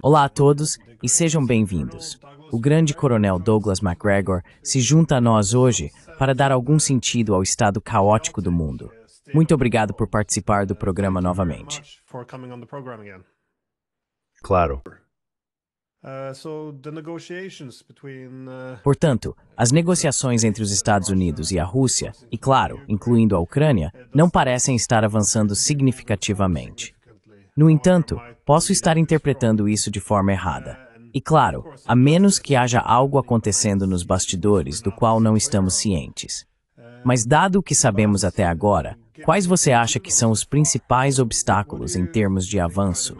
Olá a todos e sejam bem-vindos. O grande coronel Douglas Macgregor se junta a nós hoje para dar algum sentido ao estado caótico do mundo. Muito obrigado por participar do programa novamente. Claro. Portanto, as negociações entre os Estados Unidos e a Rússia, e claro, incluindo a Ucrânia, não parecem estar avançando significativamente. No entanto, posso estar interpretando isso de forma errada. E claro, a menos que haja algo acontecendo nos bastidores do qual não estamos cientes. Mas dado o que sabemos até agora, quais você acha que são os principais obstáculos em termos de avanço?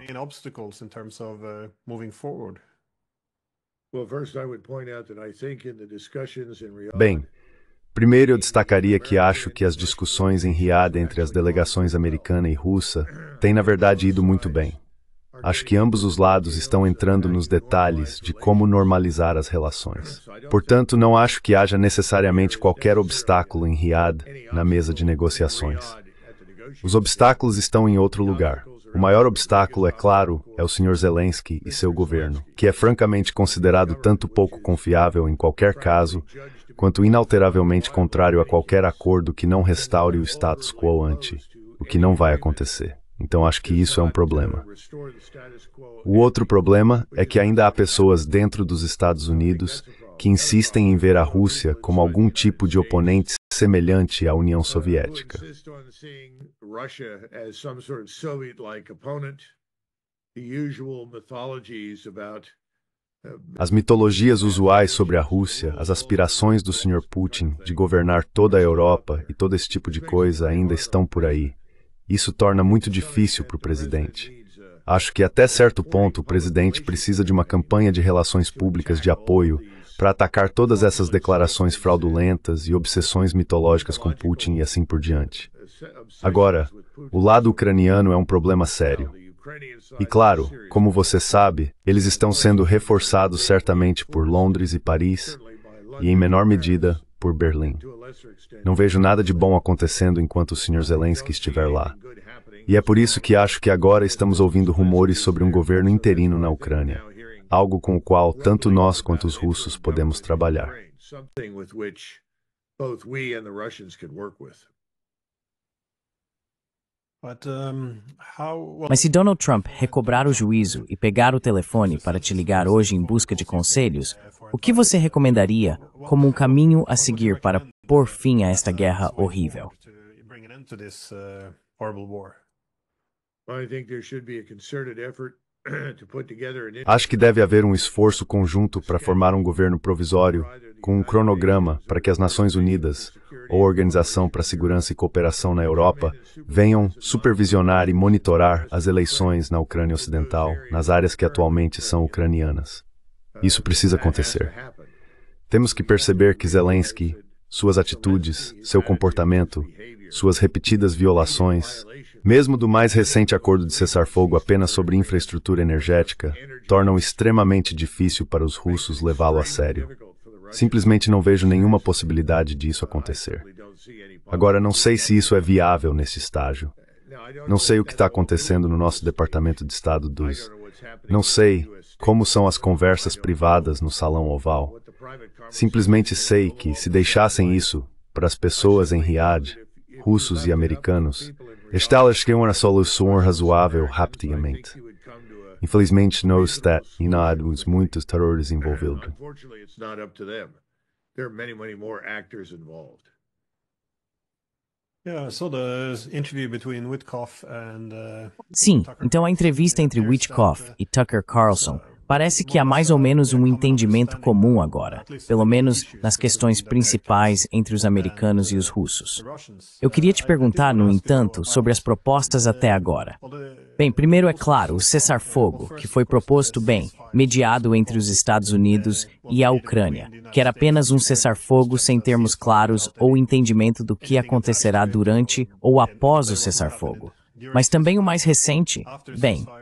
Bem, primeiro eu destacaria que acho que as discussões em Riad entre as delegações americana e russa têm na verdade ido muito bem. Acho que ambos os lados estão entrando nos detalhes de como normalizar as relações. Portanto, não acho que haja necessariamente qualquer obstáculo em Riad na mesa de negociações. Os obstáculos estão em outro lugar. O maior obstáculo, é claro, é o Sr. Zelensky e seu governo, que é francamente considerado tanto pouco confiável em qualquer caso, quanto inalteravelmente contrário a qualquer acordo que não restaure o status quo ante, o que não vai acontecer. Então acho que isso é um problema. O outro problema é que ainda há pessoas dentro dos Estados Unidos que insistem em ver a Rússia como algum tipo de oponente semelhante à União Soviética. As mitologias usuais sobre a Rússia, as aspirações do Sr. Putin de governar toda a Europa e todo esse tipo de coisa ainda estão por aí. Isso torna muito difícil para o presidente. Acho que até certo ponto o presidente precisa de uma campanha de relações públicas de apoio para atacar todas essas declarações fraudulentas e obsessões mitológicas com Putin e assim por diante. Agora, o lado ucraniano é um problema sério. E claro, como você sabe, eles estão sendo reforçados certamente por Londres e Paris, e em menor medida, por Berlim. Não vejo nada de bom acontecendo enquanto o Sr. Zelensky estiver lá. E é por isso que acho que agora estamos ouvindo rumores sobre um governo interino na Ucrânia, algo com o qual tanto nós quanto os russos podemos trabalhar. Mas se Donald Trump recobrar o juízo e pegar o telefone para te ligar hoje em busca de conselhos, o que você recomendaria como um caminho a seguir para pôr fim a esta guerra horrível? Acho que deve haver um esforço conjunto para formar um governo provisório, com um cronograma para que as Nações Unidas, ou a Organização para a Segurança e Cooperação na Europa, venham supervisionar e monitorar as eleições na Ucrânia Ocidental, nas áreas que atualmente são ucranianas. Isso precisa acontecer. Temos que perceber que Zelensky, suas atitudes, seu comportamento, suas repetidas violações, mesmo do mais recente acordo de cessar-fogo apenas sobre infraestrutura energética, tornam extremamente difícil para os russos levá-lo a sério. Simplesmente não vejo nenhuma possibilidade disso acontecer. Agora, não sei se isso é viável nesse estágio. Não sei o que está acontecendo no nosso Departamento de Estado dos... Não sei como são as conversas privadas no Salão Oval. Simplesmente sei que, se deixassem isso para as pessoas em Riad, russos e americanos, estabeleciam uma solução razoável rapidamente. Infelizmente, não está muitos terrores envolvidos. Sim, então a entrevista entre Witkoff e Tucker Carlson parece que há mais ou menos um entendimento comum agora, pelo menos nas questões principais entre os americanos e os russos. Eu queria te perguntar, no entanto, sobre as propostas até agora. Bem, primeiro é claro, o cessar-fogo, que foi proposto, mediado entre os Estados Unidos e a Ucrânia, que era apenas um cessar-fogo sem termos claros ou entendimento do que acontecerá durante ou após o cessar-fogo. Mas também o mais recente,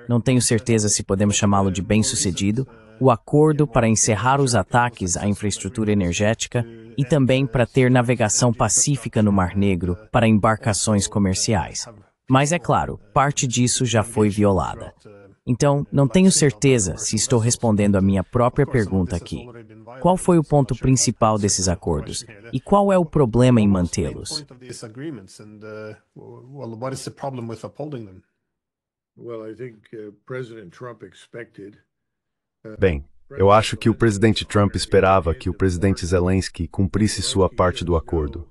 não tenho certeza se podemos chamá-lo de bem-sucedido, o acordo para encerrar os ataques à infraestrutura energética e também para ter navegação pacífica no Mar Negro para embarcações comerciais. Mas é claro, parte disso já foi violada. Então, não tenho certeza se estou respondendo a minha própria pergunta aqui. Qual foi o ponto principal desses acordos? E qual é o problema em mantê-los? Bem, eu acho que o presidente Trump esperava que o presidente Zelensky cumprisse sua parte do acordo.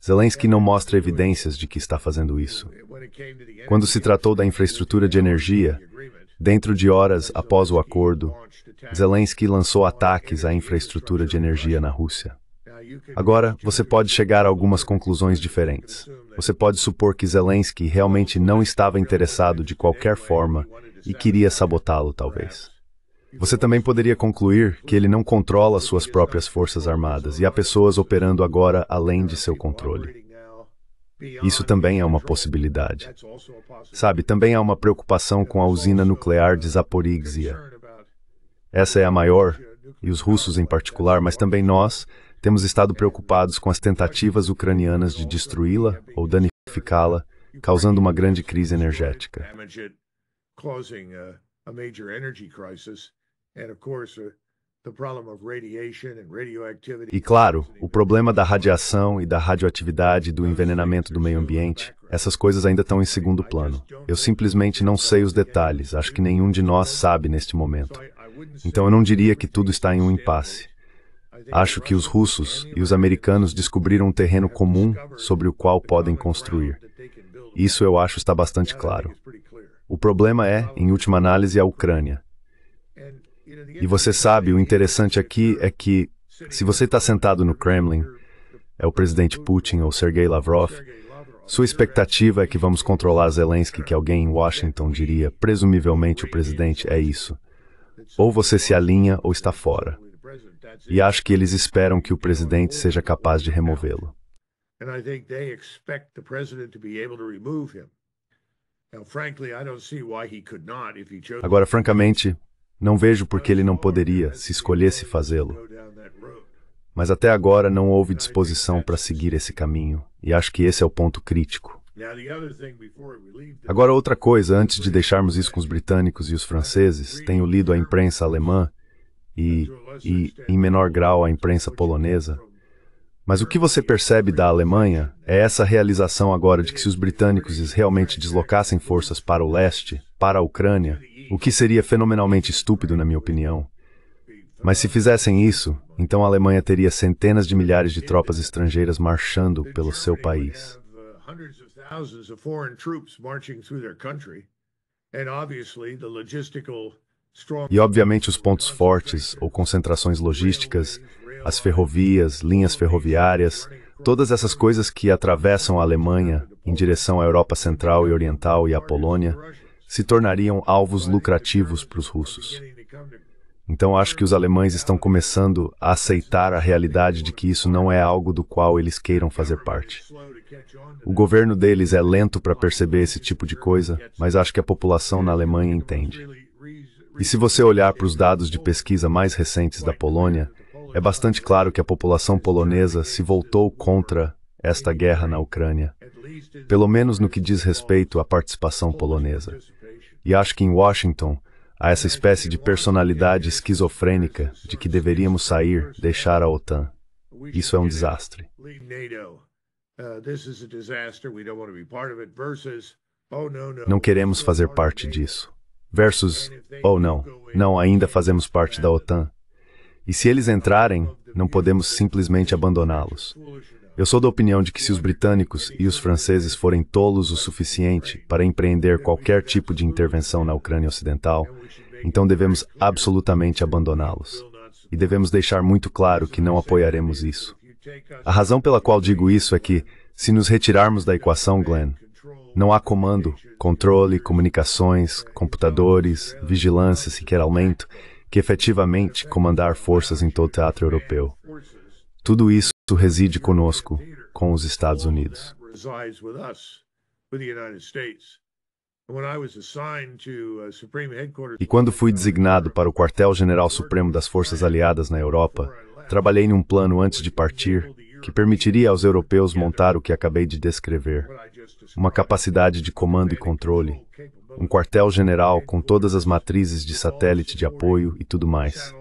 Zelensky não mostra evidências de que está fazendo isso. Quando se tratou da infraestrutura de energia, dentro de horas após o acordo, Zelensky lançou ataques à infraestrutura de energia na Rússia. Agora, você pode chegar a algumas conclusões diferentes. Você pode supor que Zelensky realmente não estava interessado de qualquer forma e queria sabotá-lo, talvez. Você também poderia concluir que ele não controla suas próprias forças armadas e há pessoas operando agora além de seu controle. Isso também é uma possibilidade. Sabe, também há uma preocupação com a usina nuclear de Zaporizhzhia. Essa é a maior, e os russos em particular, mas também nós, temos estado preocupados com as tentativas ucranianas de destruí-la ou danificá-la, causando uma grande crise energética. E claro, o problema da radiação e da radioatividade e do envenenamento do meio ambiente, essas coisas ainda estão em segundo plano. Eu simplesmente não sei os detalhes, acho que nenhum de nós sabe neste momento. Então eu não diria que tudo está em um impasse. Acho que os russos e os americanos descobriram um terreno comum sobre o qual podem construir. Isso eu acho está bastante claro. O problema é, em última análise, a Ucrânia. E você sabe, o interessante aqui é que, se você está sentado no Kremlin, é o presidente Putin ou Sergei Lavrov, sua expectativa é que vamos controlar Zelensky, que alguém em Washington diria, presumivelmente o presidente, é isso. Ou você se alinha ou está fora. E acho que eles esperam que o presidente seja capaz de removê-lo. Agora, francamente, não vejo por que ele não poderia, se escolhesse fazê-lo. Mas até agora não houve disposição para seguir esse caminho, e acho que esse é o ponto crítico. Agora, outra coisa, antes de deixarmos isso com os britânicos e os franceses, tenho lido a imprensa alemã e, em menor grau, a imprensa polonesa. Mas o que você percebe da Alemanha é essa realização agora de que se os britânicos realmente deslocassem forças para o leste, para a Ucrânia, o que seria fenomenalmente estúpido, na minha opinião. Mas se fizessem isso, então a Alemanha teria centenas de milhares de tropas estrangeiras marchando pelo seu país. E obviamente os pontos fortes, ou concentrações logísticas, as ferrovias, linhas ferroviárias, todas essas coisas que atravessam a Alemanha em direção à Europa Central e Oriental e à Polônia, se tornariam alvos lucrativos para os russos. Então acho que os alemães estão começando a aceitar a realidade de que isso não é algo do qual eles queiram fazer parte. O governo deles é lento para perceber esse tipo de coisa, mas acho que a população na Alemanha entende. E se você olhar para os dados de pesquisa mais recentes da Polônia, é bastante claro que a população polonesa se voltou contra esta guerra na Ucrânia, pelo menos no que diz respeito à participação polonesa. E acho que em Washington há essa espécie de personalidade esquizofrênica de que deveríamos sair, deixar a OTAN. Isso é um desastre. Não queremos fazer parte disso. Versus, oh não, ainda fazemos parte da OTAN. E se eles entrarem, não podemos simplesmente abandoná-los. Eu sou da opinião de que se os britânicos e os franceses forem tolos o suficiente para empreender qualquer tipo de intervenção na Ucrânia Ocidental, então devemos absolutamente abandoná-los. E devemos deixar muito claro que não apoiaremos isso. A razão pela qual digo isso é que, se nos retirarmos da equação, Glenn, não há comando, controle, comunicações, computadores, vigilância, sequer aumento, que efetivamente comandar forças em todo o teatro europeu. Tudo isso reside conosco, com os Estados Unidos. E quando fui designado para o quartel-general supremo das Forças Aliadas na Europa, trabalhei num plano antes de partir, que permitiria aos europeus montar o que acabei de descrever. Uma capacidade de comando e controle, um quartel-general com todas as matrizes de satélite de apoio e tudo mais.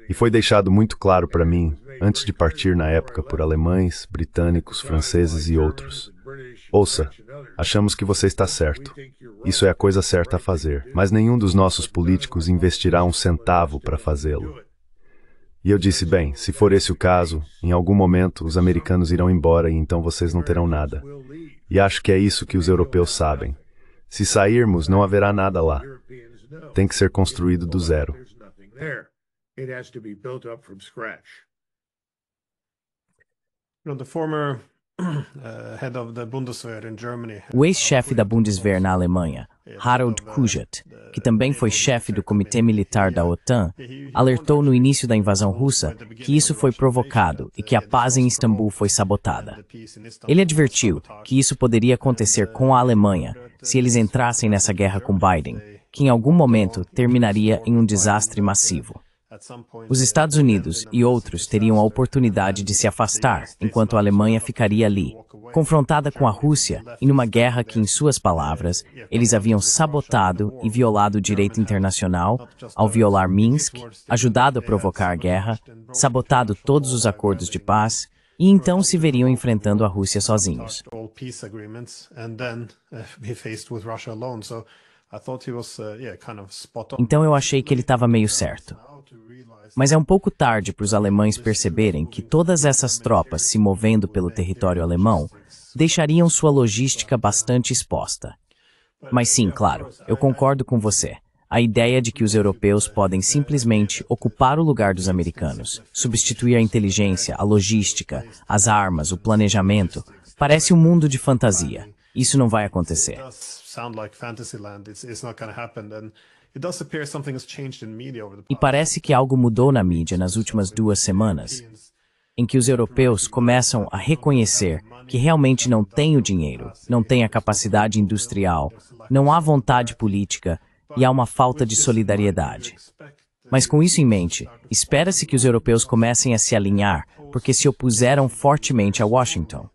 E foi deixado muito claro para mim, antes de partir na época por alemães, britânicos, franceses e outros. Ouça, achamos que você está certo. Isso é a coisa certa a fazer, mas nenhum dos nossos políticos investirá um centavo para fazê-lo. E eu disse, bem, se for esse o caso, em algum momento os americanos irão embora e então vocês não terão nada. E acho que é isso que os europeus sabem. Se sairmos, não haverá nada lá. Tem que ser construído do zero. O ex-chefe da Bundeswehr na Alemanha, Harald Kujat, que também foi chefe do Comitê Militar da OTAN, alertou no início da invasão russa que isso foi provocado e que a paz em Istambul foi sabotada. Ele advertiu que isso poderia acontecer com a Alemanha se eles entrassem nessa guerra com Biden, que em algum momento terminaria em um desastre massivo. Os Estados Unidos e outros teriam a oportunidade de se afastar, enquanto a Alemanha ficaria ali, confrontada com a Rússia em uma guerra que, em suas palavras, eles haviam sabotado e violado o direito internacional ao violar Minsk, ajudado a provocar a guerra, sabotado todos os acordos de paz, e então se veriam enfrentando a Rússia sozinhos. Então eu achei que ele estava meio certo. Mas é um pouco tarde para os alemães perceberem que todas essas tropas se movendo pelo território alemão deixariam sua logística bastante exposta. Mas sim, claro, eu concordo com você. A ideia de que os europeus podem simplesmente ocupar o lugar dos americanos, substituir a inteligência, a logística, as armas, o planejamento, parece um mundo de fantasia. Isso não vai acontecer. E parece que algo mudou na mídia nas últimas 2 semanas, em que os europeus começam a reconhecer que realmente não têm o dinheiro, não têm a capacidade industrial, não há vontade política e há uma falta de solidariedade. Mas com isso em mente, espera-se que os europeus comecem a se alinhar porque se opuseram fortemente a Washington.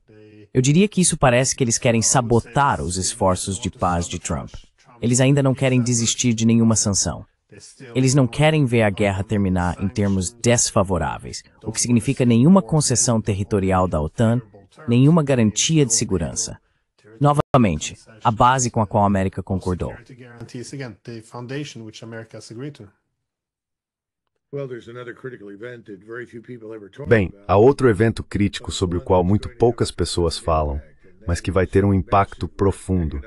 Eu diria que isso parece que eles querem sabotar os esforços de paz de Trump. Eles ainda não querem desistir de nenhuma sanção. Eles não querem ver a guerra terminar em termos desfavoráveis, o que significa nenhuma concessão territorial da OTAN, nenhuma garantia de segurança. Novamente, a base com a qual a América concordou. Bem, há outro evento crítico sobre o qual muito poucas pessoas falam, mas que vai ter um impacto profundo.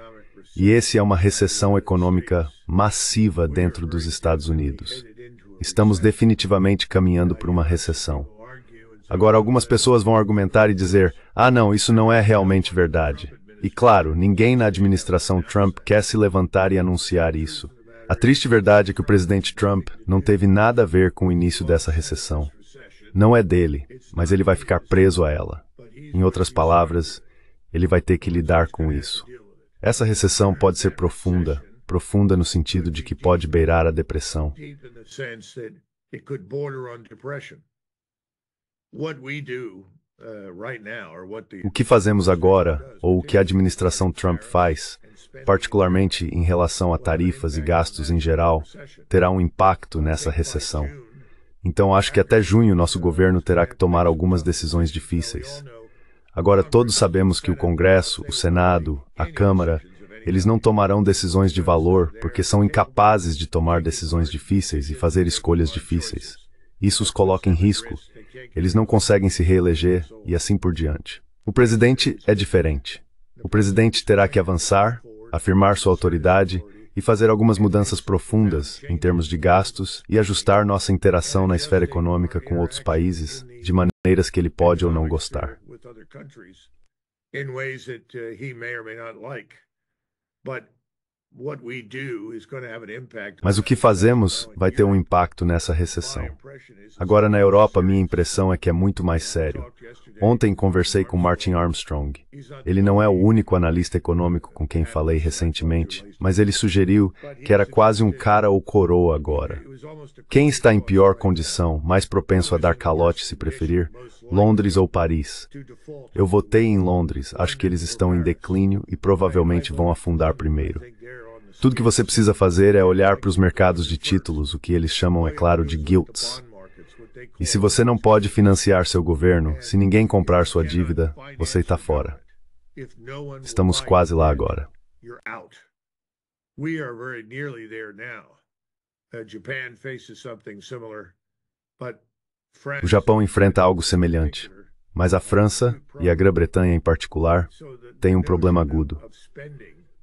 E esse é uma recessão econômica massiva dentro dos Estados Unidos. Estamos definitivamente caminhando por uma recessão. Agora, algumas pessoas vão argumentar e dizer, não, isso não é realmente verdade. E claro, ninguém na administração Trump quer se levantar e anunciar isso. A triste verdade é que o presidente Trump não teve nada a ver com o início dessa recessão. Não é dele, mas ele vai ficar preso a ela. Em outras palavras, ele vai ter que lidar com isso. Essa recessão pode ser profunda, profunda no sentido de que pode beirar a depressão. O que fazemos agora, ou o que a administração Trump faz, particularmente em relação a tarifas e gastos em geral, terá um impacto nessa recessão. Então acho que até junho nosso governo terá que tomar algumas decisões difíceis. Agora todos sabemos que o Congresso, o Senado, a Câmara, eles não tomarão decisões de valor porque são incapazes de tomar decisões difíceis e fazer escolhas difíceis. Isso os coloca em risco. Eles não conseguem se reeleger e assim por diante. O presidente é diferente. O presidente terá que avançar, afirmar sua autoridade e fazer algumas mudanças profundas em termos de gastos e ajustar nossa interação na esfera econômica com outros países de maneiras que ele pode ou não gostar. Mas o que fazemos vai ter um impacto nessa recessão. Agora, na Europa, minha impressão é que é muito mais sério. Ontem conversei com Martin Armstrong. Ele não é o único analista econômico com quem falei recentemente, mas ele sugeriu que era quase um cara ou coroa agora. Quem está em pior condição, mais propenso a dar calote se preferir, Londres ou Paris? Eu votei em Londres, acho que eles estão em declínio e provavelmente vão afundar primeiro. Tudo que você precisa fazer é olhar para os mercados de títulos, o que eles chamam, é claro, de gilts. E se você não pode financiar seu governo, se ninguém comprar sua dívida, você está fora. Estamos quase lá agora. O Japão enfrenta algo semelhante, mas a França, e a Grã-Bretanha em particular, têm um problema agudo.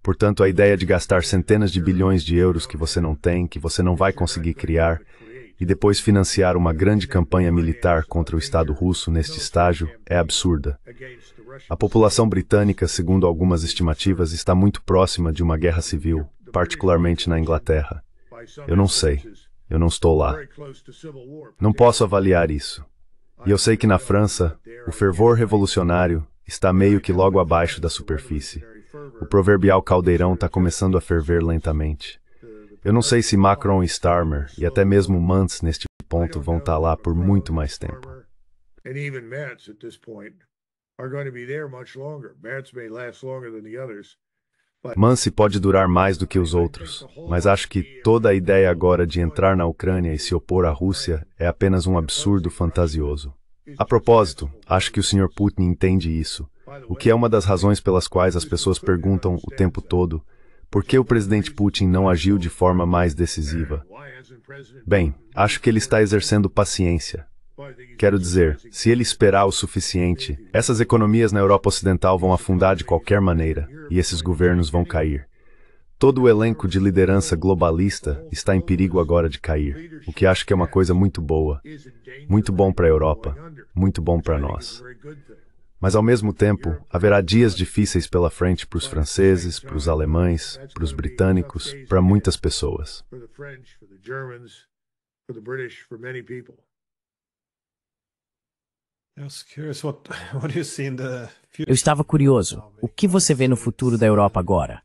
Portanto, a ideia de gastar centenas de bilhões de euros que você não tem, que você não vai conseguir criar, e depois financiar uma grande campanha militar contra o Estado russo neste estágio é absurda. A população britânica, segundo algumas estimativas, está muito próxima de uma guerra civil, particularmente na Inglaterra. Eu não sei. Eu não estou lá. Não posso avaliar isso. E eu sei que na França, o fervor revolucionário está meio que logo abaixo da superfície. O proverbial caldeirão está começando a ferver lentamente. Eu não sei se Macron e Starmer, e até mesmo Mantz neste ponto, vão estar lá por muito mais tempo. Mantz pode durar mais do que os outros, mas acho que toda a ideia agora de entrar na Ucrânia e se opor à Rússia é apenas um absurdo fantasioso. A propósito, acho que o Sr. Putin entende isso, o que é uma das razões pelas quais as pessoas perguntam o tempo todo por que o presidente Putin não agiu de forma mais decisiva. Bem, acho que ele está exercendo paciência. Quero dizer, se ele esperar o suficiente, essas economias na Europa Ocidental vão afundar de qualquer maneira, e esses governos vão cair. Todo o elenco de liderança globalista está em perigo agora de cair, o que acho que é uma coisa muito boa. Muito bom para a Europa, muito bom para nós. Mas, ao mesmo tempo, haverá dias difíceis pela frente para os franceses, para os alemães, para os britânicos, para muitas pessoas. Eu estava curioso. O que você vê no futuro da Europa agora?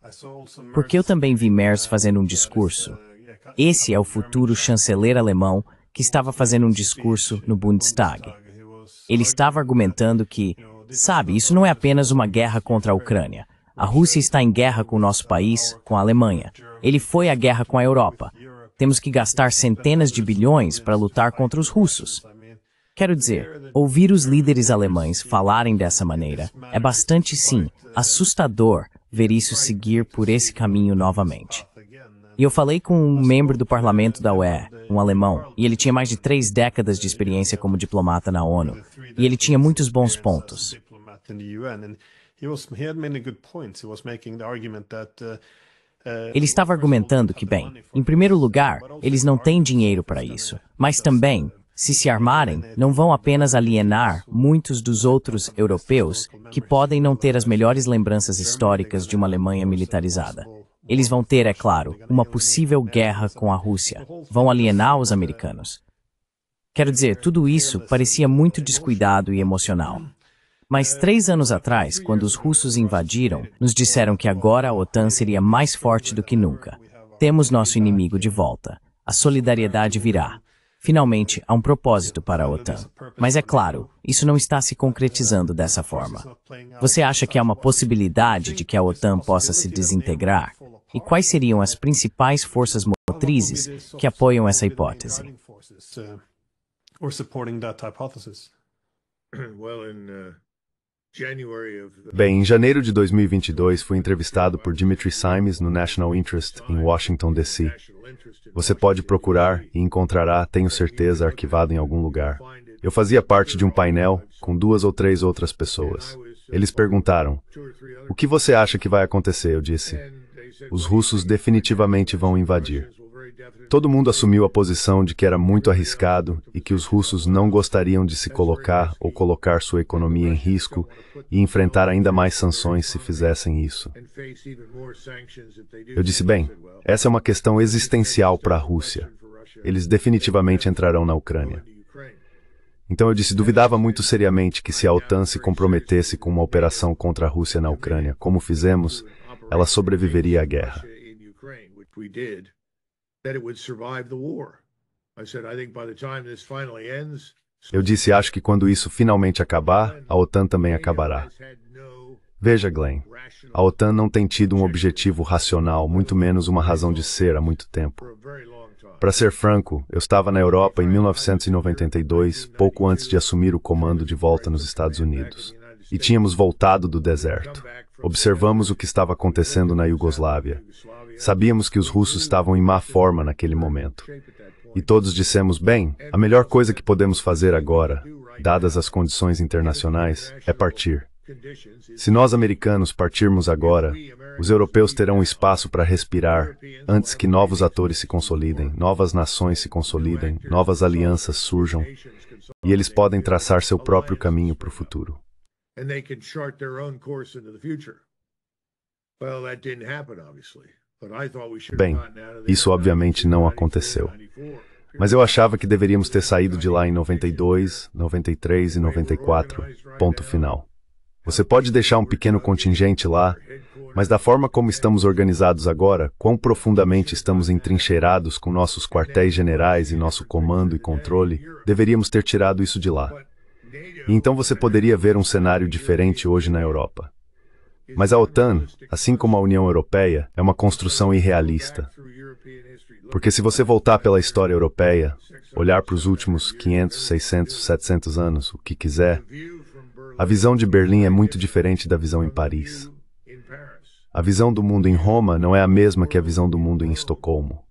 Porque eu também vi Merz fazendo um discurso. Esse é o futuro chanceler alemão que estava fazendo um discurso no Bundestag. Ele estava argumentando que, sabe, isso não é apenas uma guerra contra a Ucrânia. A Rússia está em guerra com o nosso país, com a Alemanha. Ele foi à guerra com a Europa. Temos que gastar centenas de bilhões para lutar contra os russos. Quero dizer, ouvir os líderes alemães falarem dessa maneira é bastante, sim, assustador ver isso seguir por esse caminho novamente. E eu falei com um membro do parlamento da UE, um alemão, e ele tinha mais de 3 décadas de experiência como diplomata na ONU, e ele tinha muitos bons pontos. Ele estava argumentando que, bem, em primeiro lugar, eles não têm dinheiro para isso, mas também, se armarem, não vão apenas alienar muitos dos outros europeus que podem não ter as melhores lembranças históricas de uma Alemanha militarizada. Eles vão ter, é claro, uma possível guerra com a Rússia. Vão alienar os americanos. Quero dizer, tudo isso parecia muito descuidado e emocional. Mas 3 anos atrás, quando os russos invadiram, nos disseram que agora a OTAN seria mais forte do que nunca. Temos nosso inimigo de volta. A solidariedade virá. Finalmente, há um propósito para a OTAN. Mas é claro, isso não está se concretizando dessa forma. Você acha que há uma possibilidade de que a OTAN possa se desintegrar? E quais seriam as principais forças motrizes que apoiam essa hipótese? Bem, em janeiro de 2022, fui entrevistado por Dimitri Simes no National Interest em Washington, D.C. Você pode procurar e encontrará, tenho certeza, arquivado em algum lugar. Eu fazia parte de um painel com 2 ou 3 outras pessoas. Eles perguntaram, o que você acha que vai acontecer? Eu disse, os russos definitivamente vão invadir. Todo mundo assumiu a posição de que era muito arriscado e que os russos não gostariam de se colocar ou colocar sua economia em risco e enfrentar ainda mais sanções se fizessem isso. Eu disse, bem, essa é uma questão existencial para a Rússia. Eles definitivamente entrarão na Ucrânia. Então eu disse, duvidava muito seriamente que se a OTAN se comprometesse com uma operação contra a Rússia na Ucrânia, como fizemos, ela sobreviveria à guerra. Eu disse, acho que quando isso finalmente acabar, a OTAN também acabará. Veja, Glenn, a OTAN não tem tido um objetivo racional, muito menos uma razão de ser há muito tempo. Para ser franco, eu estava na Europa em 1992, pouco antes de assumir o comando de volta nos Estados Unidos. E tínhamos voltado do deserto. Observamos o que estava acontecendo na Iugoslávia. Sabíamos que os russos estavam em má forma naquele momento. E todos dissemos, bem, a melhor coisa que podemos fazer agora, dadas as condições internacionais, é partir. Se nós americanos partirmos agora, os europeus terão espaço para respirar antes que novos atores se consolidem, novas nações se consolidem, novas alianças surjam, e eles podem traçar seu próprio caminho para o futuro. Bem, isso obviamente não aconteceu. Mas eu achava que deveríamos ter saído de lá em 92, 93 e 94, ponto final. Você pode deixar um pequeno contingente lá, mas da forma como estamos organizados agora, quão profundamente estamos entrincheirados com nossos quartéis generais e nosso comando e controle, deveríamos ter tirado isso de lá. E então você poderia ver um cenário diferente hoje na Europa. Mas a OTAN, assim como a União Europeia, é uma construção irrealista. Porque se você voltar pela história europeia, olhar para os últimos 500, 600, 700 anos, o que quiser, a visão de Berlim é muito diferente da visão em Paris. A visão do mundo em Roma não é a mesma que a visão do mundo em Estocolmo.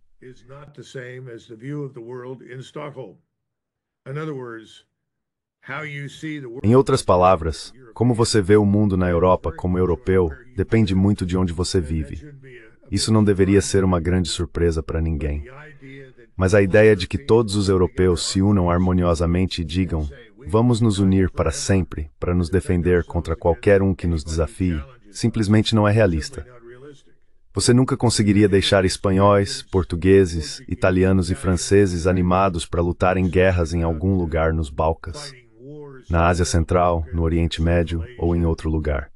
Em outras palavras, como você vê o mundo na Europa como europeu, depende muito de onde você vive. Isso não deveria ser uma grande surpresa para ninguém. Mas a ideia de que todos os europeus se unam harmoniosamente e digam, vamos nos unir para sempre, para nos defender contra qualquer um que nos desafie, simplesmente não é realista. Você nunca conseguiria deixar espanhóis, portugueses, italianos e franceses animados para lutar em guerras em algum lugar nos Balcãs, na Ásia Central, no Oriente Médio ou em outro lugar.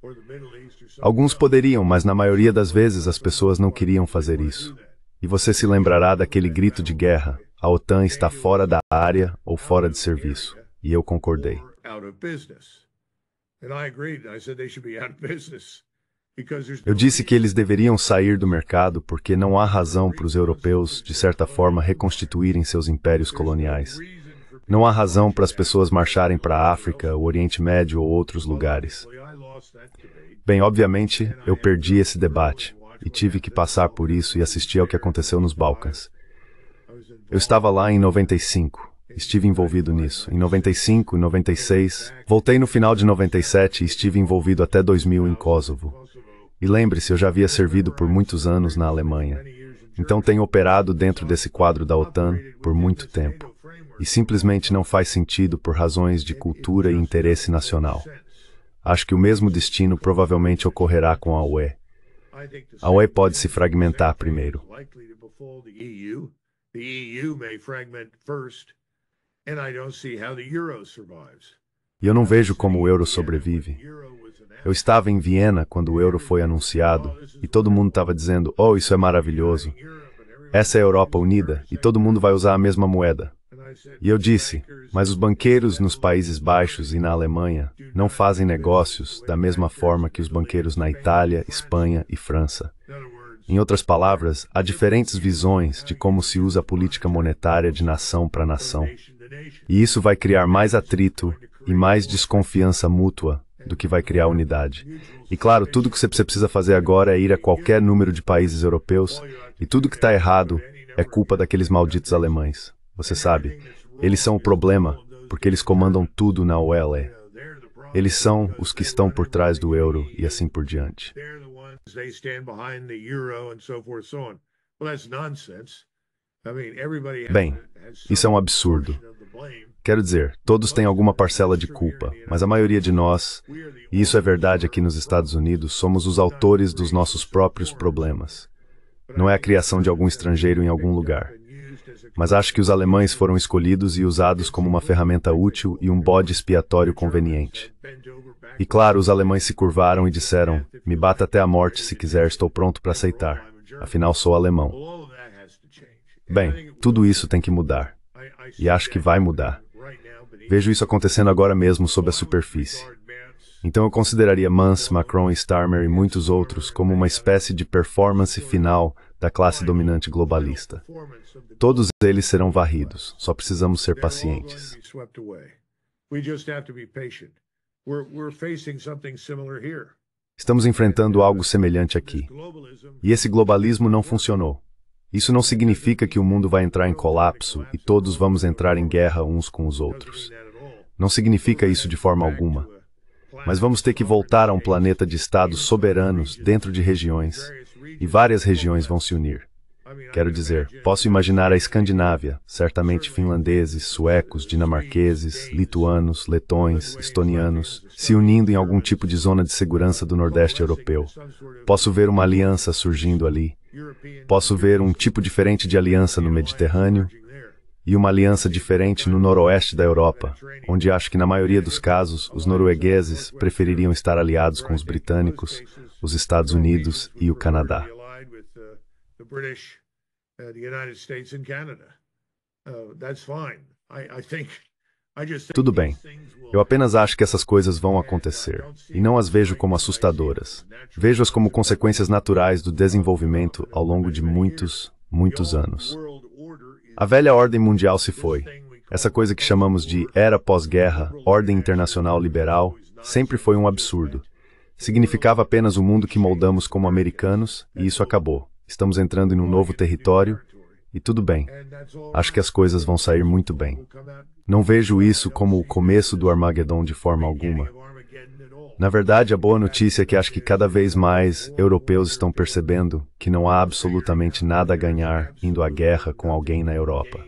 Alguns poderiam, mas na maioria das vezes as pessoas não queriam fazer isso. E você se lembrará daquele grito de guerra, a OTAN está fora da área ou fora de serviço. E eu concordei. Eu disse que eles deveriam sair do mercado porque não há razão para os europeus, de certa forma, reconstituírem seus impérios coloniais. Não há razão para as pessoas marcharem para a África, o Oriente Médio ou outros lugares. Bem, obviamente, eu perdi esse debate e tive que passar por isso e assistir ao que aconteceu nos Balcãs. Eu estava lá em 95. Estive envolvido nisso. Em 95 e 96, voltei no final de 97 e estive envolvido até 2000 em Kosovo. E lembre-se, eu já havia servido por muitos anos na Alemanha. Então tenho operado dentro desse quadro da OTAN por muito tempo. E simplesmente não faz sentido por razões de cultura e interesse nacional. Acho que o mesmo destino provavelmente ocorrerá com a UE. A UE pode se fragmentar primeiro. E eu não vejo como o euro sobrevive. Eu estava em Viena quando o euro foi anunciado e todo mundo estava dizendo, oh, isso é maravilhoso. Essa é a Europa unida e todo mundo vai usar a mesma moeda. E eu disse, mas os banqueiros nos Países Baixos e na Alemanha não fazem negócios da mesma forma que os banqueiros na Itália, Espanha e França. Em outras palavras, há diferentes visões de como se usa a política monetária de nação para nação. E isso vai criar mais atrito e mais desconfiança mútua do que vai criar unidade. E claro, tudo que você precisa fazer agora é ir a qualquer número de países europeus e tudo que está errado é culpa daqueles malditos alemães. Você sabe, eles são o problema, porque eles comandam tudo na OLE. Eles são os que estão por trás do euro e assim por diante. Bem, isso é um absurdo. Quero dizer, todos têm alguma parcela de culpa, mas a maioria de nós, e isso é verdade aqui nos Estados Unidos, somos os autores dos nossos próprios problemas. Não é a criação de algum estrangeiro em algum lugar. Mas acho que os alemães foram escolhidos e usados como uma ferramenta útil e um bode expiatório conveniente. E claro, os alemães se curvaram e disseram, me bata até a morte se quiser, estou pronto para aceitar. Afinal, sou alemão. Bem, tudo isso tem que mudar. E acho que vai mudar. Vejo isso acontecendo agora mesmo sob a superfície. Então eu consideraria Mance, Macron, Starmer e muitos outros como uma espécie de performance final da classe dominante globalista. Todos eles serão varridos, só precisamos ser pacientes. Estamos enfrentando algo semelhante aqui. E esse globalismo não funcionou. Isso não significa que o mundo vai entrar em colapso e todos vamos entrar em guerra uns com os outros. Não significa isso de forma alguma. Mas vamos ter que voltar a um planeta de estados soberanos dentro de regiões, e várias regiões vão se unir. Quero dizer, posso imaginar a Escandinávia, certamente finlandeses, suecos, dinamarqueses, lituanos, letões, estonianos, se unindo em algum tipo de zona de segurança do Nordeste europeu. Posso ver uma aliança surgindo ali. Posso ver um tipo diferente de aliança no Mediterrâneo e uma aliança diferente no noroeste da Europa, onde acho que na maioria dos casos os noruegueses prefeririam estar aliados com os britânicos, os Estados Unidos e o Canadá. Tudo bem. Eu apenas acho que essas coisas vão acontecer, e não as vejo como assustadoras. Vejo-as como consequências naturais do desenvolvimento ao longo de muitos, muitos anos. A velha ordem mundial se foi. Essa coisa que chamamos de era pós-guerra, ordem internacional liberal, sempre foi um absurdo. Significava apenas o mundo que moldamos como americanos, e isso acabou. Estamos entrando em um novo território, e tudo bem. Acho que as coisas vão sair muito bem. Não vejo isso como o começo do Armagedon de forma alguma. Na verdade, a boa notícia é que acho que cada vez mais europeus estão percebendo que não há absolutamente nada a ganhar indo à guerra com alguém na Europa.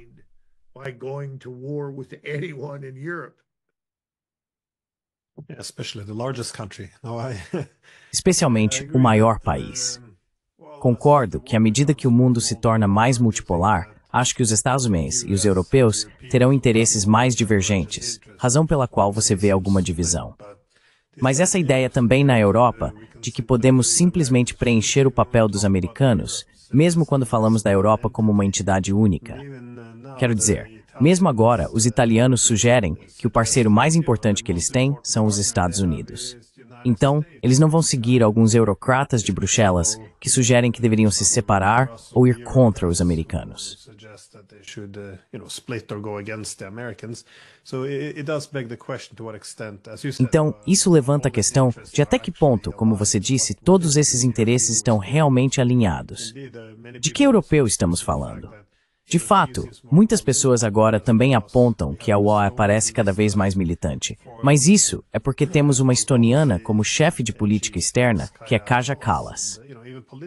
Especialmente o maior país. Concordo que à medida que o mundo se torna mais multipolar, acho que os Estados Unidos e os europeus terão interesses mais divergentes, razão pela qual você vê alguma divisão. Mas essa ideia também na Europa, de que podemos simplesmente preencher o papel dos americanos, mesmo quando falamos da Europa como uma entidade única. Quero dizer, mesmo agora, os italianos sugerem que o parceiro mais importante que eles têm são os Estados Unidos. Então, eles não vão seguir alguns eurocratas de Bruxelas que sugerem que deveriam se separar ou ir contra os americanos. Então, isso levanta a questão de até que ponto, como você disse, todos esses interesses estão realmente alinhados. De que europeu estamos falando? De fato, muitas pessoas agora também apontam que a UOA parece cada vez mais militante, mas isso é porque temos uma estoniana como chefe de política externa, que é Kaja Kallas.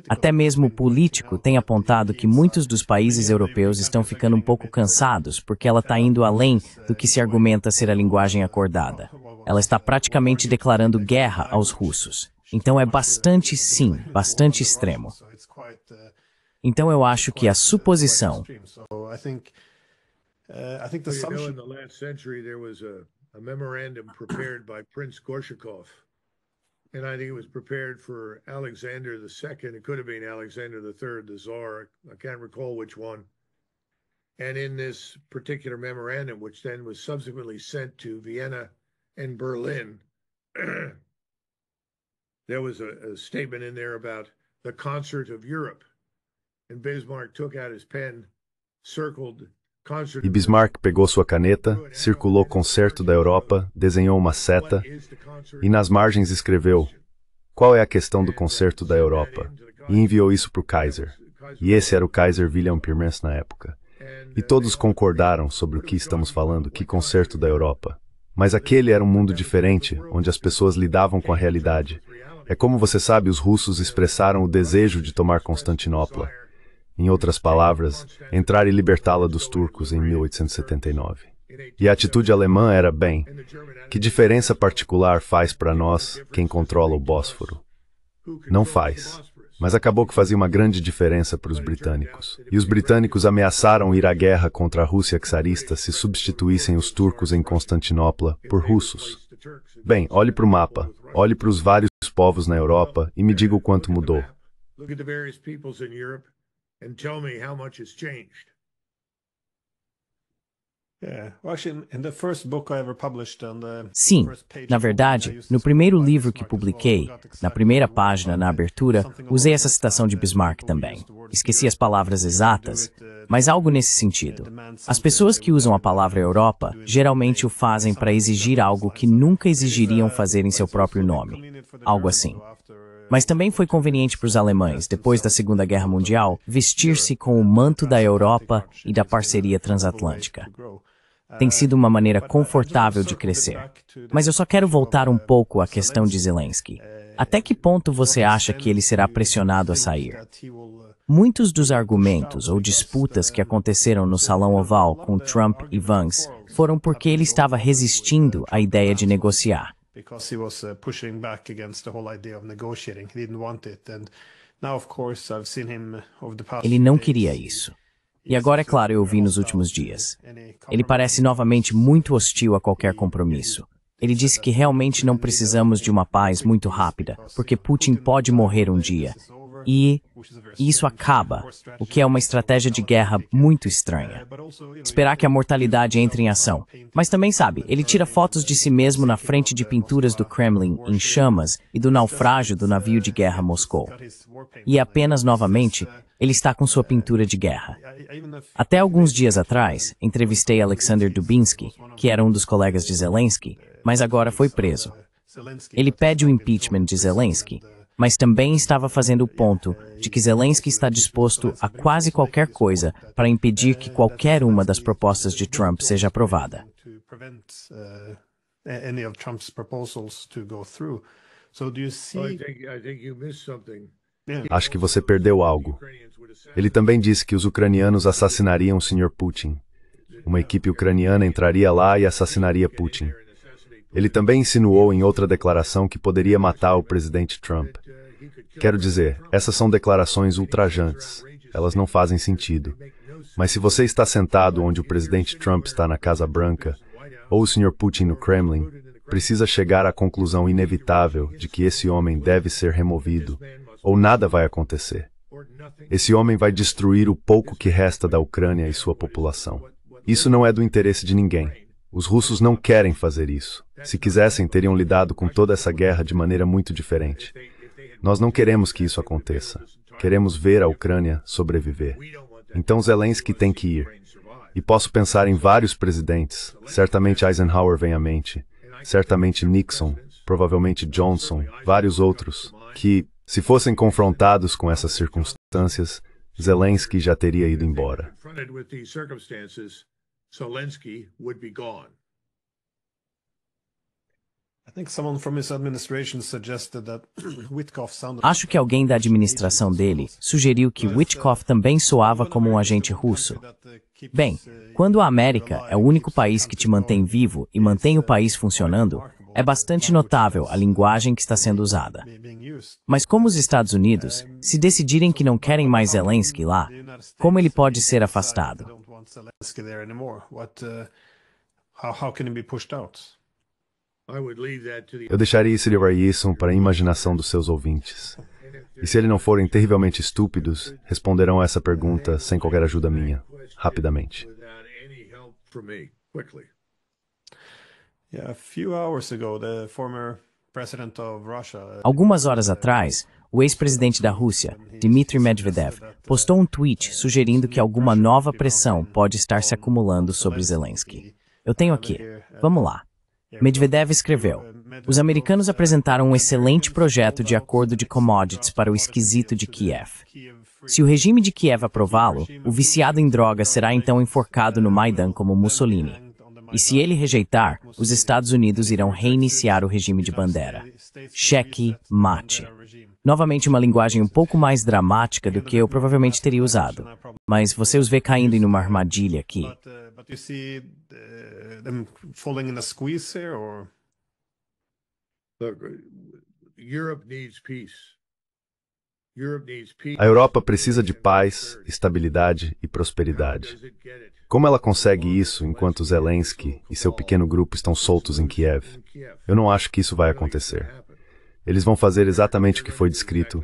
Até mesmo o político tem apontado que muitos dos países europeus estão ficando um pouco cansados porque ela está indo além do que se argumenta ser a linguagem acordada. Ela está praticamente declarando guerra aos russos. Então é bastante, sim, bastante extremo. Então eu acho que a suposição... And I think it was prepared for Alexander II. It could have been Alexander III, the Tsar. I can't recall which one. And in this particular memorandum, which then was subsequently sent to Vienna and Berlin, there was a statement in there about the concert of Europe. And Bismarck took out his pen, circled concert. E Bismarck pegou sua caneta, circulou Concerto da Europa, desenhou uma seta e nas margens escreveu: qual é a questão do Concerto da Europa? E enviou isso para o Kaiser. E esse era o Kaiser Wilhelm Pirmens na época. E todos concordaram sobre o que estamos falando, que Concerto da Europa. Mas aquele era um mundo diferente, onde as pessoas lidavam com a realidade. É como você sabe, os russos expressaram o desejo de tomar Constantinopla. Em outras palavras, entrar e libertá-la dos turcos em 1879. E a atitude alemã era, bem, que diferença particular faz para nós quem controla o Bósforo? Não faz. Mas acabou que fazia uma grande diferença para os britânicos. E os britânicos ameaçaram ir à guerra contra a Rússia czarista se substituíssem os turcos em Constantinopla por russos. Bem, olhe para o mapa, olhe para os vários povos na Europa e me diga o quanto mudou. And tell me how much has changed. Sim, na verdade, no primeiro livro que publiquei, na primeira página, na abertura, usei essa citação de Bismarck também. Esqueci as palavras exatas, mas algo nesse sentido. As pessoas que usam a palavra Europa geralmente o fazem para exigir algo que nunca exigiriam fazer em seu próprio nome. Algo assim. Mas também foi conveniente para os alemães, depois da Segunda Guerra Mundial, vestir-se com o manto da Europa e da parceria transatlântica. Tem sido uma maneira confortável de crescer. Mas eu só quero voltar um pouco à questão de Zelensky. Até que ponto você acha que ele será pressionado a sair? Muitos dos argumentos ou disputas que aconteceram no Salão Oval com Trump e Vance foram porque ele estava resistindo à ideia de negociar. Ele não queria isso. E agora, é claro, eu vi nos últimos dias. Ele parece novamente muito hostil a qualquer compromisso. Ele disse que realmente não precisamos de uma paz muito rápida, porque Putin pode morrer um dia. E isso acaba, o que é uma estratégia de guerra muito estranha. Esperar que a mortalidade entre em ação. Mas também sabe, ele tira fotos de si mesmo na frente de pinturas do Kremlin em chamas e do naufrágio do navio de guerra Moscou. E apenas novamente, ele está com sua pintura de guerra. Até alguns dias atrás, entrevistei Alexander Dubinsky, que era um dos colegas de Zelensky, mas agora foi preso. Ele pede o impeachment de Zelensky, mas também estava fazendo o ponto de que Zelensky está disposto a quase qualquer coisa para impedir que qualquer uma das propostas de Trump seja aprovada. Acho que você perdeu algo. Ele também disse que os ucranianos assassinariam o Sr. Putin. Uma equipe ucraniana entraria lá e assassinaria Putin. Ele também insinuou em outra declaração que poderia matar o presidente Trump. Quero dizer, essas são declarações ultrajantes. Elas não fazem sentido. Mas se você está sentado onde o presidente Trump está na Casa Branca, ou o Sr. Putin no Kremlin, precisa chegar à conclusão inevitável de que esse homem deve ser removido, ou nada vai acontecer. Esse homem vai destruir o pouco que resta da Ucrânia e sua população. Isso não é do interesse de ninguém. Os russos não querem fazer isso. Se quisessem, teriam lidado com toda essa guerra de maneira muito diferente. Nós não queremos que isso aconteça. Queremos ver a Ucrânia sobreviver. Então Zelensky tem que ir. E posso pensar em vários presidentes. Certamente Eisenhower vem à mente. Certamente Nixon. Provavelmente Johnson. Vários outros. Que, se fossem confrontados com essas circunstâncias, Zelensky já teria ido embora. Zelensky would be gone. Acho que alguém da administração dele sugeriu que Witkoff também soava como um agente russo. Bem, quando a América é o único país que te mantém vivo e mantém o país funcionando, é bastante notável a linguagem que está sendo usada. Mas como os Estados Unidos, se decidirem que não querem mais Zelensky lá, como ele pode ser afastado? Eu deixaria isso para a imaginação dos seus ouvintes. E se eles não forem terrivelmente estúpidos, responderão a essa pergunta sem qualquer ajuda minha, rapidamente. Algumas horas atrás, o ex-presidente da Rússia, Dmitry Medvedev, postou um tweet sugerindo que alguma nova pressão pode estar se acumulando sobre Zelensky. Eu tenho aqui. Vamos lá. Medvedev escreveu: os americanos apresentaram um excelente projeto de acordo de commodities para o esquisito de Kiev. Se o regime de Kiev aprová-lo, o viciado em drogas será então enforcado no Maidan como Mussolini. E se ele rejeitar, os Estados Unidos irão reiniciar o regime de Bandera. Cheque mate. Novamente uma linguagem um pouco mais dramática do que eu provavelmente teria usado. Mas você os vê caindo em uma armadilha aqui. A Europa precisa de paz, estabilidade e prosperidade. Como ela consegue isso enquanto Zelensky e seu pequeno grupo estão soltos em Kiev? Eu não acho que isso vai acontecer. Eles vão fazer exatamente o que foi descrito,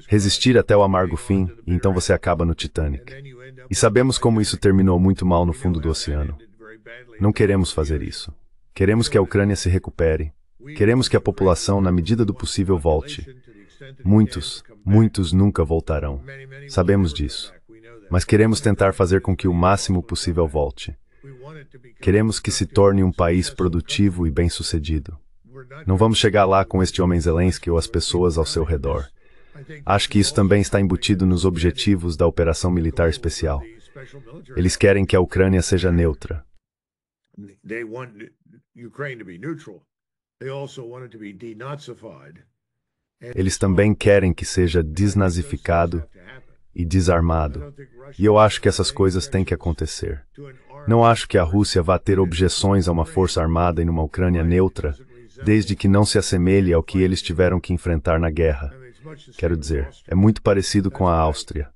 resistir até o amargo fim, e então você acaba no Titanic. E sabemos como isso terminou muito mal no fundo do oceano. Não queremos fazer isso. Queremos que a Ucrânia se recupere. Queremos que a população, na medida do possível, volte. Muitos nunca voltarão. Sabemos disso. Mas queremos tentar fazer com que o máximo possível volte. Queremos que se torne um país produtivo e bem-sucedido. Não vamos chegar lá com este homem Zelensky ou as pessoas ao seu redor. Acho que isso também está embutido nos objetivos da operação militar especial. Eles querem que a Ucrânia seja neutra. Eles também querem que seja desnazificado e desarmado. E eu acho que essas coisas têm que acontecer. Não acho que a Rússia vá ter objeções a uma força armada em uma Ucrânia neutra, desde que não se assemelhe ao que eles tiveram que enfrentar na guerra. Quero dizer, é muito parecido com a Áustria.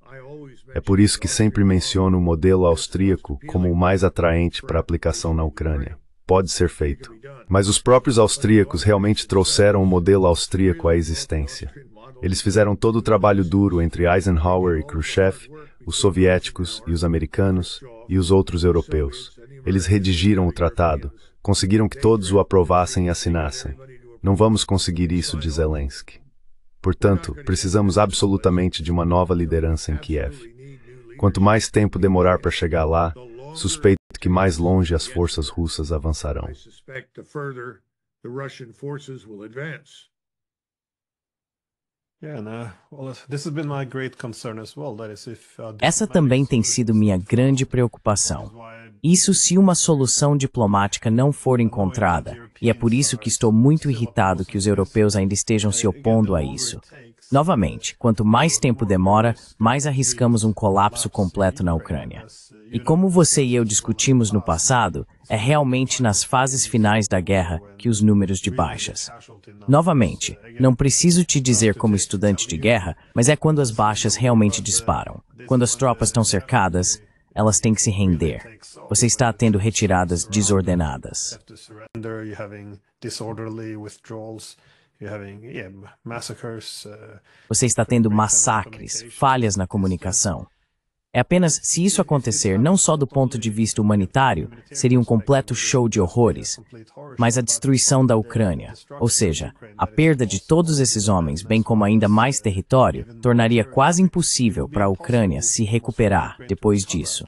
É por isso que sempre menciono o modelo austríaco como o mais atraente para aplicação na Ucrânia. Pode ser feito. Mas os próprios austríacos realmente trouxeram o modelo austríaco à existência. Eles fizeram todo o trabalho duro entre Eisenhower e Khrushchev, os soviéticos e os americanos e os outros europeus. Eles redigiram o tratado, conseguiram que todos o aprovassem e assinassem. Não vamos conseguir isso de Zelensky. Portanto, precisamos absolutamente de uma nova liderança em Kiev. Quanto mais tempo demorar para chegar lá, suspeito que mais longe as forças russas avançarão. Essa também tem sido minha grande preocupação. Isso se uma solução diplomática não for encontrada, e é por isso que estou muito irritado que os europeus ainda estejam se opondo a isso. Novamente, quanto mais tempo demora, mais arriscamos um colapso completo na Ucrânia. E como você e eu discutimos no passado, é realmente nas fases finais da guerra que os números de baixas. Novamente, não preciso te dizer como estudante de guerra, mas é quando as baixas realmente disparam. Quando as tropas estão cercadas, elas têm que se render. Você está tendo retiradas desordenadas. Você está tendo massacres, falhas na comunicação. É apenas se isso acontecer, não só do ponto de vista humanitário, seria um completo show de horrores, mas a destruição da Ucrânia, ou seja, a perda de todos esses homens, bem como ainda mais território, tornaria quase impossível para a Ucrânia se recuperar depois disso.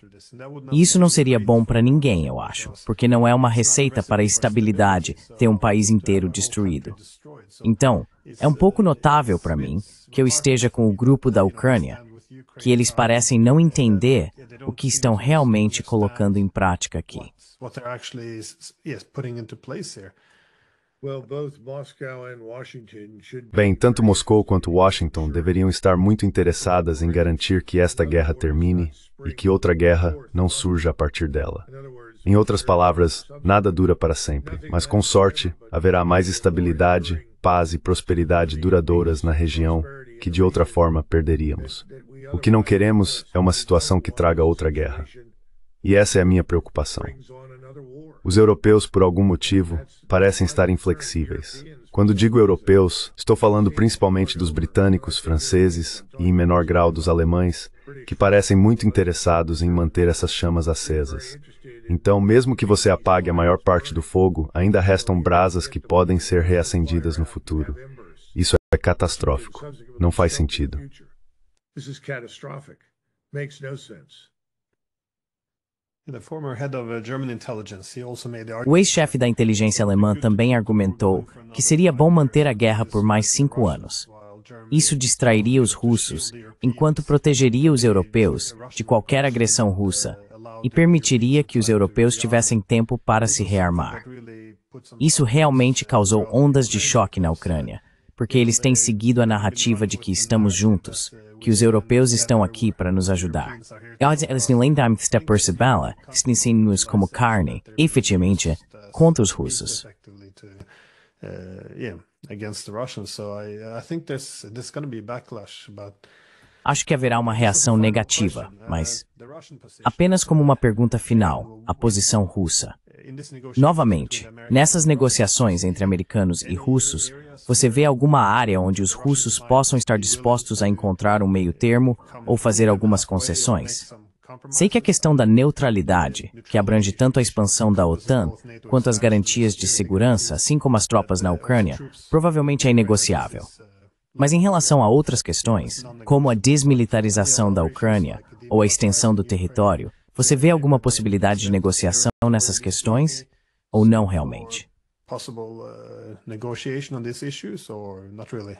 E isso não seria bom para ninguém, eu acho, porque não é uma receita para a estabilidade ter um país inteiro destruído. Então, é um pouco notável para mim que eu esteja com o grupo da Ucrânia, que eles parecem não entender o que estão realmente colocando em prática aqui. Bem, tanto Moscou quanto Washington deveriam estar muito interessadas em garantir que esta guerra termine e que outra guerra não surja a partir dela. Em outras palavras, nada dura para sempre, mas com sorte haverá mais estabilidade, paz e prosperidade duradouras na região que de outra forma perderíamos. O que não queremos é uma situação que traga outra guerra. E essa é a minha preocupação. Os europeus, por algum motivo, parecem estar inflexíveis. Quando digo europeus, estou falando principalmente dos britânicos, franceses e, em menor grau, dos alemães, que parecem muito interessados em manter essas chamas acesas. Então, mesmo que você apague a maior parte do fogo, ainda restam brasas que podem ser reacendidas no futuro. Isso é catastrófico. Não faz sentido. O ex-chefe da inteligência alemã também argumentou que seria bom manter a guerra por mais 5 anos. Isso distrairia os russos, enquanto protegeria os europeus de qualquer agressão russa e permitiria que os europeus tivessem tempo para se rearmar. Isso realmente causou ondas de choque na Ucrânia, porque eles têm seguido a narrativa de que estamos juntos, que os europeus estão aqui para nos ajudar. Eles nem devem estar percebendo, nos como carne, efetivamente, contra os russos. Acho que haverá uma reação negativa, mas apenas como uma pergunta final, a posição russa. Novamente, nessas negociações entre americanos e russos, você vê alguma área onde os russos possam estar dispostos a encontrar um meio termo ou fazer algumas concessões? Sei que a questão da neutralidade, que abrange tanto a expansão da OTAN quanto as garantias de segurança, assim como as tropas na Ucrânia, provavelmente é inegociável. Mas em relação a outras questões, como a desmilitarização da Ucrânia ou a extensão do território, você vê alguma possibilidade de negociação nessas questões ou não realmente? Negotiation on these issues or not really?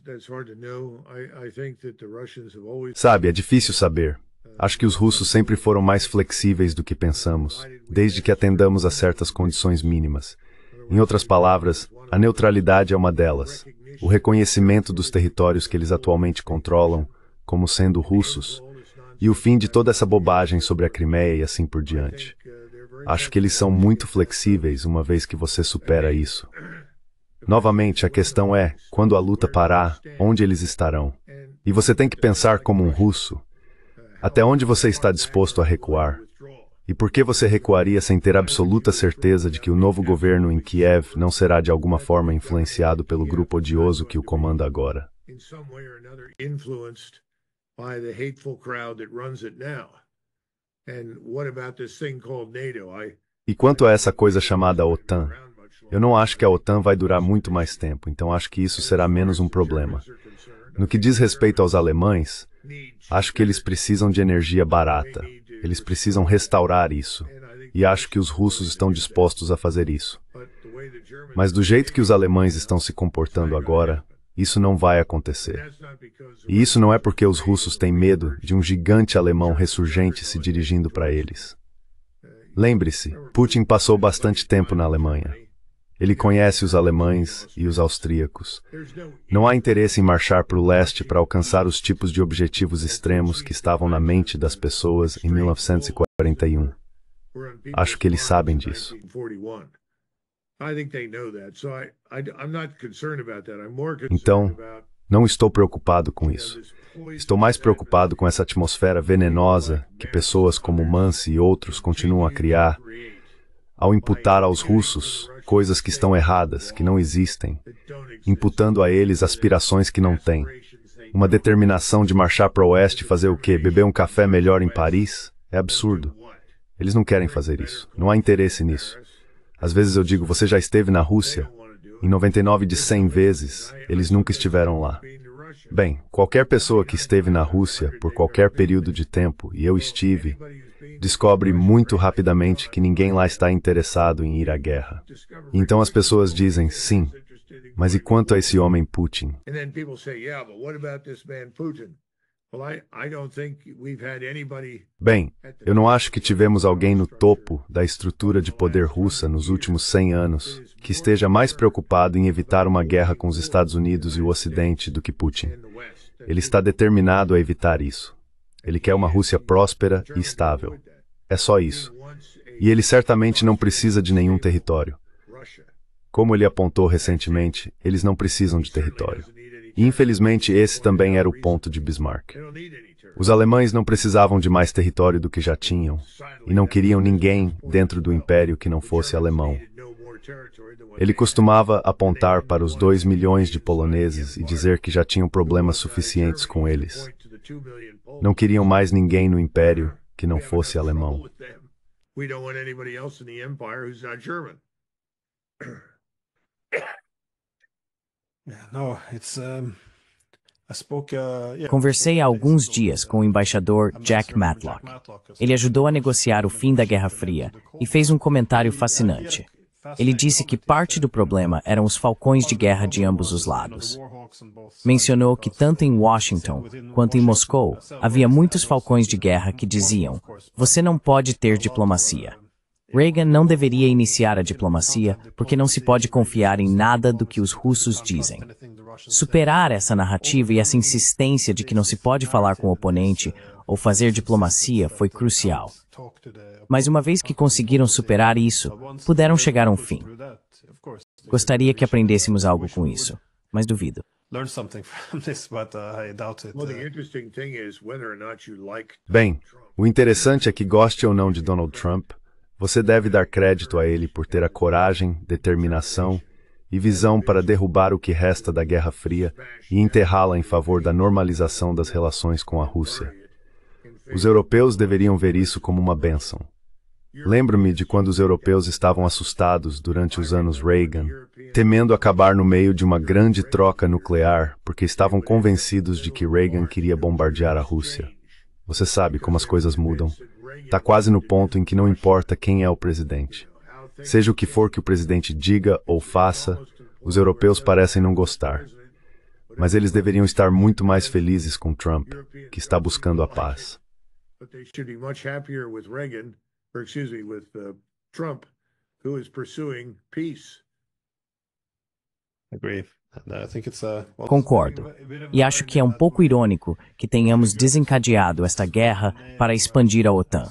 That's hard to know. I think that the Russians have always Sabe, é difícil saber. Acho que os russos sempre foram mais flexíveis do que pensamos, desde que atendamos a certas condições mínimas. Em outras palavras, a neutralidade é uma delas. O reconhecimento dos territórios que eles atualmente controlam, como sendo russos, e o fim de toda essa bobagem sobre a Crimeia e assim por diante. Acho que eles são muito flexíveis uma vez que você supera isso. Novamente, a questão é, quando a luta parar, onde eles estarão? E você tem que pensar como um russo. Até onde você está disposto a recuar? E por que você recuaria sem ter absoluta certeza de que o novo governo em Kiev não será de alguma forma influenciado pelo grupo odioso que o comanda agora? E quanto a essa coisa chamada OTAN? Eu não acho que a OTAN vai durar muito mais tempo, então acho que isso será menos um problema. No que diz respeito aos alemães, acho que eles precisam de energia barata. Eles precisam restaurar isso. E acho que os russos estão dispostos a fazer isso. Mas do jeito que os alemães estão se comportando agora, isso não vai acontecer. E isso não é porque os russos têm medo de um gigante alemão ressurgente se dirigindo para eles. Lembre-se, Putin passou bastante tempo na Alemanha. Ele conhece os alemães e os austríacos. Não há interesse em marchar para o leste para alcançar os tipos de objetivos extremos que estavam na mente das pessoas em 1941. Acho que eles sabem disso. Então, não estou preocupado com isso. Estou mais preocupado com essa atmosfera venenosa que pessoas como Mansi e outros continuam a criar ao imputar aos russos coisas que estão erradas, que não existem, imputando a eles aspirações que não têm. Uma determinação de marchar para o oeste e fazer o quê? Beber um café melhor em Paris? É absurdo. Eles não querem fazer isso. Não há interesse nisso. Às vezes eu digo, você já esteve na Rússia? Em 99 de 100 vezes, eles nunca estiveram lá. Bem, qualquer pessoa que esteve na Rússia por qualquer período de tempo, e eu estive, descobre muito rapidamente que ninguém lá está interessado em ir à guerra. E então as pessoas dizem, sim, mas e quanto a esse homem Putin? Bem, eu não acho que tivemos alguém no topo da estrutura de poder russa nos últimos 100 anos que esteja mais preocupado em evitar uma guerra com os Estados Unidos e o Ocidente do que Putin. Ele está determinado a evitar isso. Ele quer uma Rússia próspera e estável. É só isso. E ele certamente não precisa de nenhum território. Como ele apontou recentemente, eles não precisam de território. E infelizmente esse também era o ponto de Bismarck. Os alemães não precisavam de mais território do que já tinham, e não queriam ninguém dentro do império que não fosse alemão. Ele costumava apontar para os 2 milhões de poloneses e dizer que já tinham problemas suficientes com eles. Não queriam mais ninguém no império que não fosse alemão. Conversei há alguns dias com o embaixador Jack Matlock. Ele ajudou a negociar o fim da Guerra Fria e fez um comentário fascinante. Ele disse que parte do problema eram os falcões de guerra de ambos os lados. Mencionou que tanto em Washington quanto em Moscou havia muitos falcões de guerra que diziam: você não pode ter diplomacia. Reagan não deveria iniciar a diplomacia porque não se pode confiar em nada do que os russos dizem. Superar essa narrativa e essa insistência de que não se pode falar com o oponente ou fazer diplomacia foi crucial. Mas uma vez que conseguiram superar isso, puderam chegar a um fim. Gostaria que aprendêssemos algo com isso, mas duvido. Bem, o interessante é que goste ou não de Donald Trump, você deve dar crédito a ele por ter a coragem, determinação e visão para derrubar o que resta da Guerra Fria e enterrá-la em favor da normalização das relações com a Rússia. Os europeus deveriam ver isso como uma bênção. Lembro-me de quando os europeus estavam assustados durante os anos Reagan, temendo acabar no meio de uma grande troca nuclear, porque estavam convencidos de que Reagan queria bombardear a Rússia. Você sabe como as coisas mudam. Está quase no ponto em que não importa quem é o presidente. Seja o que for que o presidente diga ou faça, os europeus parecem não gostar. Mas eles deveriam estar muito mais felizes com Trump, que está buscando a paz. Trump, who is pursuing peace. Agree. And I think it's Concordo. E acho que é um pouco irônico que tenhamos desencadeado esta guerra para expandir a OTAN.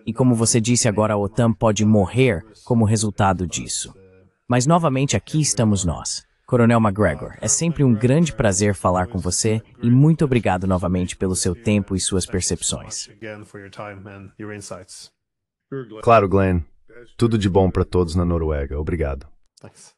E como você disse agora, a OTAN pode morrer como resultado disso. Mas novamente aqui estamos nós. Coronel McGregor, é sempre um grande prazer falar com você e muito obrigado novamente pelo seu tempo e suas percepções. Claro, Glenn. Tudo de bom para todos na Noruega. Obrigado. Thanks.